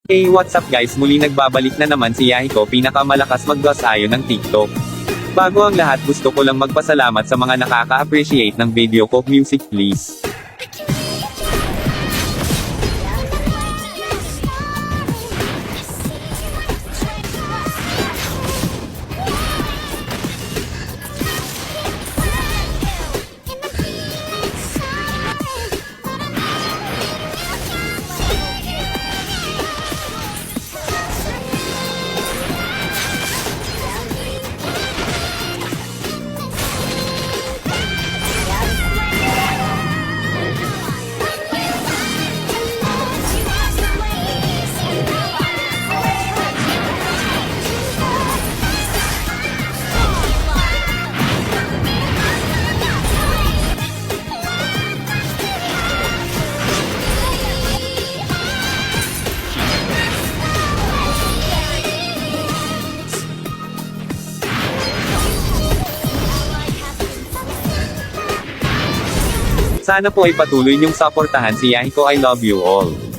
Hey, what's up guys, muli nagbabalik na naman si Yahiko, pinakamalakas mag-ayon ng TikTok. Bago ang lahat, gusto ko lang magpasalamat sa mga nakaka-appreciate ng video ko. Music please. Sana po ay patuloy niyong suportahan si Yahiko. I love you all.